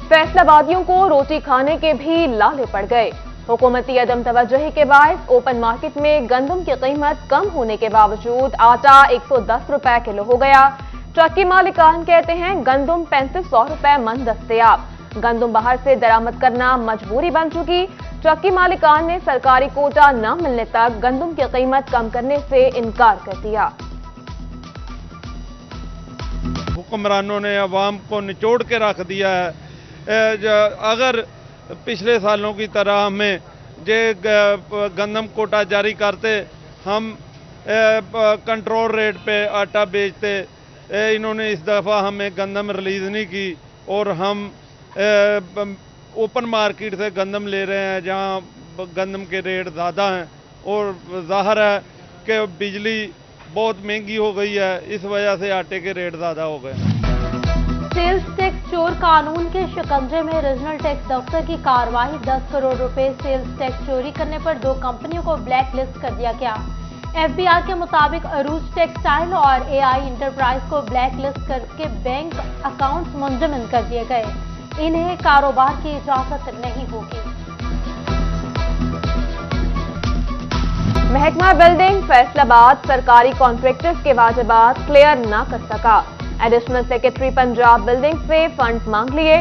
फैसलाबादियों को रोटी खाने के भी लाले पड़ गए। हुकूमती अदम तवज्जुही के बायस ओपन मार्केट में गंदम की कीमत कम होने के बावजूद आटा 110 रुपए किलो हो गया। ट्रक मालिकान कहते हैं गंदम 3500 रुपए मन दस्तयाब। गंदम बाहर से दरामद करना मजबूरी बन चुकी। ट्रक मालिकान ने सरकारी कोटा न मिलने तक गंदम की कीमत कम करने से इनकार कर दिया। हुक्मरानों ने अवाम को निचोड़ के रख दिया है। अगर पिछले सालों की तरह हमें गंदम कोटा जारी करते, हम कंट्रोल रेट पे आटा बेचते। इन्होंने इस दफ़ा हमें गंदम रिलीज़ नहीं की और हम ओपन मार्केट से गंदम ले रहे हैं जहां गंदम के रेट ज़्यादा हैं और ज़ाहिर है कि बिजली बहुत महंगी हो गई है, इस वजह से आटे के रेट ज़्यादा हो गए। सेल्स टैक्स चोर कानून के शिकंजे में रीजनल टैक्स दफ्तर की कार्रवाई। 10 करोड़ रुपए सेल्स टैक्स चोरी करने पर 2 कंपनियों को ब्लैक लिस्ट कर दिया गया। एफबीआर के मुताबिक अरूज टेक्सटाइल और एआई इंटरप्राइज को ब्लैक लिस्ट करके बैंक अकाउंट्स मुंजमद कर दिए गए। इन्हें कारोबार की इजाजत नहीं होगी। महकमा बिल्डिंग फैसलाबाद सरकारी कॉन्ट्रैक्टर्स के वाजिबात क्लियर न कर सका। एडिशनल सेक्रेटरी पंजाब बिल्डिंग से फंड मांग लिए।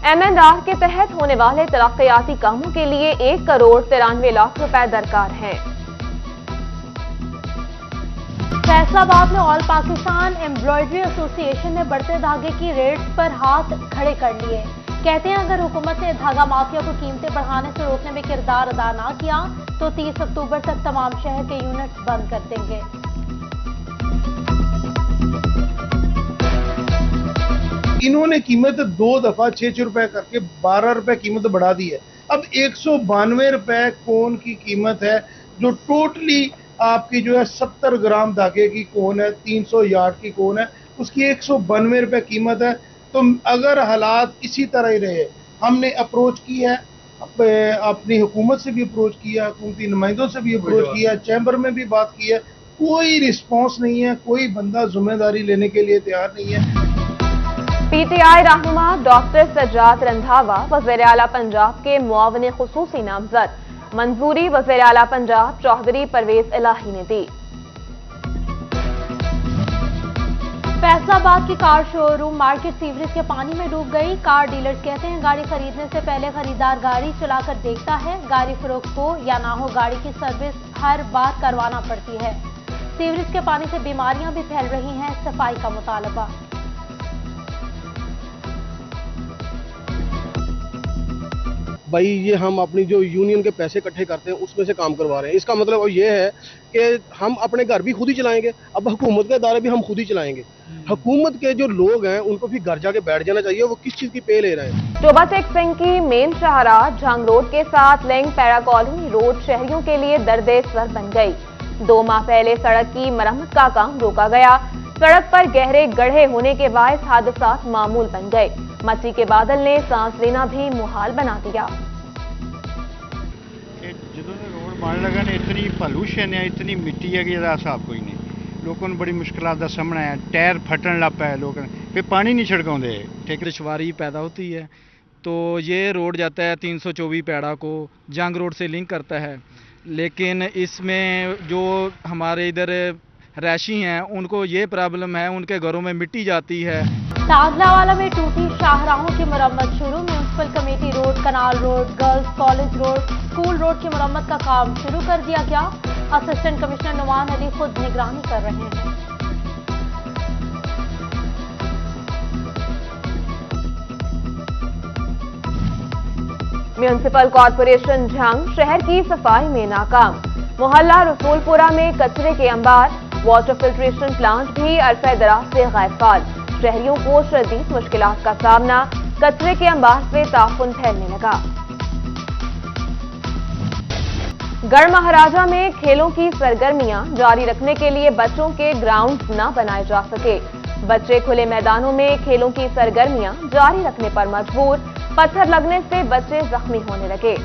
एमएनआर के तहत होने वाले तरक्याती कामों के लिए 1 करोड़ 93 लाख रुपए दरकार हैं। फैसलाबाद में ऑल पाकिस्तान एम्ब्रॉयडरी एसोसिएशन ने बढ़ते धागे की रेट्स पर हाथ खड़े कर लिए। कहते हैं अगर हुकूमत ने धागा माफिया को कीमतें बढ़ाने से रोकने में किरदार अदा ना किया तो 30 अक्टूबर तक तमाम शहर के यूनिट्स बंद कर देंगे। इन्होंने कीमत 2 दफा 6 रुपए करके 12 रुपए कीमत बढ़ा दी है। अब 192 रुपए कोन की कीमत है, जो टोटली आपकी जो है 70 ग्राम धागे की कोन है, 300 यार्ड की कोन है, उसकी 192 रुपए कीमत है। तो अगर हालात इसी तरह ही रहे, हमने अप्रोच की है, अपनी हुकूमत से भी अप्रोच किया, हुकूमती नुमाइंदों से भी अप्रोच किया, चैम्बर में भी बात की है, कोई रिस्पॉन्स नहीं है, कोई बंदा जिम्मेदारी लेने के लिए तैयार नहीं है। पीटीआई रहनुमा डॉक्टर सज्जाद रंधावा वज़ीर आला पंजाब के मुआविन खुसूसी नामजद। मंजूरी वज़ीर आला पंजाब चौधरी परवेज इलाही ने दी। फैसलाबाद की कार शोरूम मार्केट सीवरेज के पानी में डूब गई। कार डीलर्स कहते हैं गाड़ी खरीदने से पहले खरीदार गाड़ी चलाकर देखता है। गाड़ी फरोख्त हो या ना हो, गाड़ी की सर्विस हर बार करवाना पड़ती है। सीवरेज के पानी से बीमारियां भी फैल रही हैं। सफाई का मुतालबा। भाई ये हम अपनी जो यूनियन के पैसे इकट्ठे करते हैं उसमें से काम करवा रहे हैं। इसका मतलब ये है कि हम अपने घर भी खुद ही चलाएंगे, अब हुकूमत के इदारे भी हम खुद ही चलाएंगे। हुकूमत के जो लोग हैं उनको भी घर जाके बैठ जाना चाहिए, वो किस चीज की पे ले रहे हैं। टोबा टेक्सिंग की मेन शाहराह झांग रोड के साथ लिंक पैरा कॉलोनी रोड शहरियों के लिए दर्दे सर बन गई। 2 माह पहले सड़क की मरम्मत का काम रोका गया। सड़क पर गहरे गड्ढे होने के बायस हादसात मामूल बन गए। मट्टी के बादल ने सांस लेना भी मुहाल बना दिया। ਜਦੋਂ ਰੋਡ ਬਣ ਲਗਾ ਨੇ ਇਤਨੀ ਪੋਲੂਸ਼ਨ ਹੈ, इतनी मिट्टी है कि ਇਹਦਾ ਹਿਸਾਬ ਕੋਈ ਨਹੀਂ। लोगों को बड़ी मुश्किलात का सामना है, टायर फटन लग पाए, लोग फिर पानी नहीं छिड़काते। ठीक दुश्वारी पैदा होती है। तो ये रोड जाता है 324 पैड़ा को जंग रोड से लिंक करता है, लेकिन इसमें जो हमारे इधर रैशी हैं उनको ये प्रॉब्लम है, उनके घरों में मिट्टी जाती है। ताजलावाला में टूटी शाहराहों की मरम्मत शुरू। Municipal committee road, canal road, girls college road, school road की मरम्मत का काम शुरू कर दिया गया। असिस्टेंट कमिश्नर नुमान अली खुद निगरानी कर रहे हैं। म्यूनसिपल कॉरपोरेशन झांग शहर की सफाई में नाकाम। मोहल्ला रसूलपुरा में कचरे के अंबार। वाटर फिल्ट्रेशन प्लांट भी अरसा दराज से गैरफाल। शहरियों को शदीद मुश्किलात का सामना। कचरे के अंबार से ताफुन फैलने लगा। गढ़ महाराजा में खेलों की सरगर्मियां जारी रखने के लिए बच्चों के ग्राउंड न बनाए जा सके। बच्चे खुले मैदानों में खेलों की सरगर्मियां जारी रखने पर मजबूर। पत्थर लगने से बच्चे जख्मी होने लगे।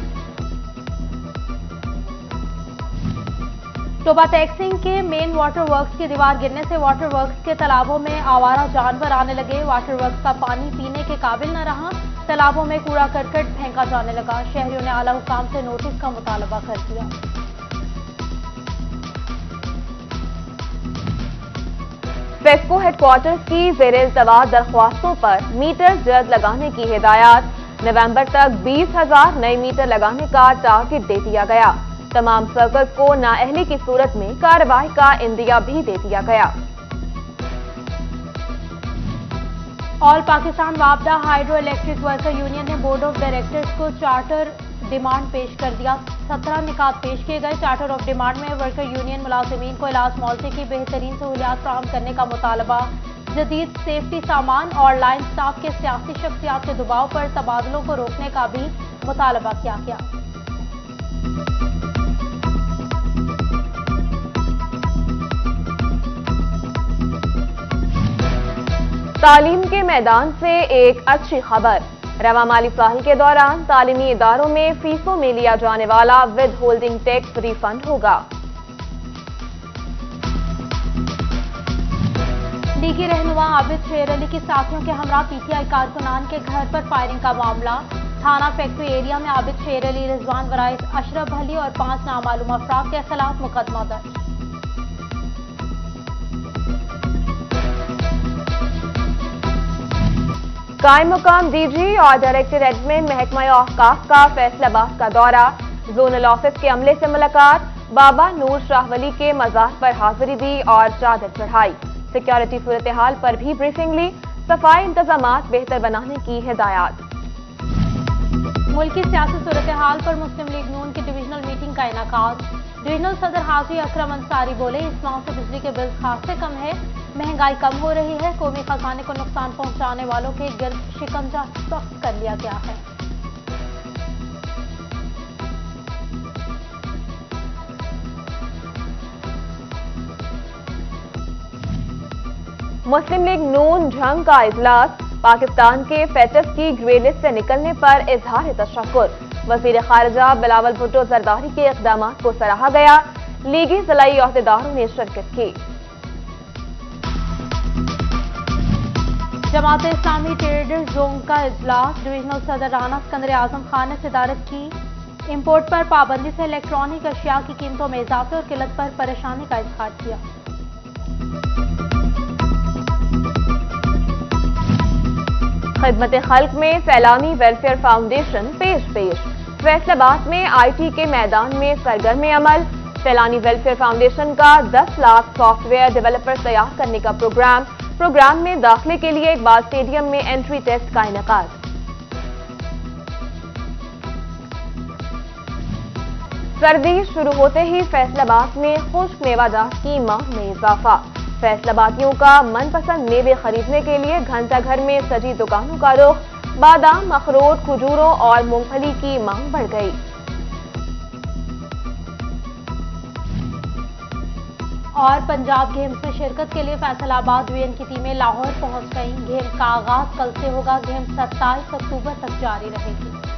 टोबा टेक्सिंग के मेन वाटर वर्क्स की दीवार गिरने से वाटर वर्क्स के तालाबों में आवारा जानवर आने लगे। वाटर वर्क्स का पानी पीने के काबिल न रहा। तालाबों में कूड़ा करकट फेंका जाने लगा। शहरियों ने आला हुकाम से नोटिस का मुतालबा कर दिया। फेस्को हेडक्वार्टर्स की ज़ेर-ए-इल्तवा दरख्वास्तों पर मीटर जल्द लगाने की हिदायत। नवंबर तक 20,000 नए मीटर लगाने का टारगेट दे दिया गया। तमाम सर्कल्स को नाअहली की सूरत में कार्रवाई का इंदिया भी दे दिया गया। ऑल पाकिस्तान वापडा हाइड्रो इलेक्ट्रिक वर्कर यूनियन ने बोर्ड ऑफ डायरेक्टर्स को चार्टर डिमांड पेश कर दिया। 17 निकात पेश किए गए। चार्टर ऑफ डिमांड में वर्कर यूनियन मुलाजिमीन को इलाज मुआवजे की बेहतरीन सहूलियात फराहम करने का मुतालबा, जदीद सेफ्टी सामान और लाइन स्टाफ के सियासी शख्सियात के दबाव पर तबादलों को रोकने का भी मुतालबा किया गया। तालीम के मैदान से एक अच्छी खबर। रवा माली साल के दौरान तालीमी इदारों में फीसों में लिया जाने वाला विद होल्डिंग टैक्स रिफंड होगा। लीगी रहनुमा आबिद शेर अली की साथियों के हमरा पीटीआई कारकुनान के घर पर फायरिंग का मामला। थाना फैक्ट्री एरिया में आबिद शेर अली, रिजवान वराइस, अशरफ अली और 5 नामालूम अफराद के खिलाफ मुकदमा दर्ज। कायम मुकाम डीजी और डायरेक्टर एडमिन महकमा औकाफ का फैसलाबाद का दौरा। जोनल ऑफिस के अमले से मुलाकात। बाबा नूर शाह वली के मज़ार पर हाजिरी दी और चादर चढ़ाई। सिक्योरिटी सूरत हाल पर भी ब्रीफिंग ली। सफाई इंतजामात बेहतर बनाने की हिदायत। मुल्की सियासी सूरत हाल पर मुस्लिम लीग नून की डिविजनल मीटिंग का इनेकाद। डिविजनल सदर हाजी अकरम अंसारी बोले, इस माह से बिजली के बिल खासे कम है, महंगाई कम हो रही है, कौमी खजाने को नुकसान पहुंचाने वालों के गिर्द शिकंजा सख्त कर लिया गया है। मुस्लिम लीग नून जंग का इजलास। पाकिस्तान के फेटस की ग्रे लिस्ट से निकलने पर इजहार तशक्कुर। वजीर खारजा बिलावल भुट्टो जरदारी के इक़दाम को सराहा गया। लीगी ज़िलाई अहदेदारों ने शिरकत की। जमात इस्लामी ट्रेडर्स जोन का इजलास। डिविजनल सदर राना सिकंदर आजम खान ने सदारत की। इंपोर्ट पर पाबंदी से इलेक्ट्रॉनिक अशिया की कीमतों में इजाफे और किल्लत पर परेशानी का इजहार किया। खिदमत खल्क में सैलानी वेलफेयर फाउंडेशन पेश। फैसलाबाद में आईटी के मैदान में सरगर्म अमल। सैलानी वेलफेयर फाउंडेशन का 10 लाख सॉफ्टवेयर डेवलपर तैयार करने का प्रोग्राम में दाखिले के लिए इकबाल स्टेडियम में एंट्री टेस्ट का इनेकाद। सर्दी शुरू होते ही फैसलाबाद में खुश्क मेवाजात की मांग में इजाफा। फैसलाबादियों का मनपसंद मेवे खरीदने के लिए घंटाघर में सजी दुकानों का रुख। बादाम, अखरोट, खजूरों और मूंगफली की मांग बढ़ गई। और पंजाब गेम्स में शिरकत के लिए फैसलाबाद यूएन की टीमें लाहौर पहुंच गईं। गेम्स का आगाज कल से होगा। गेम्स 27 अक्टूबर तक जारी रहेगी।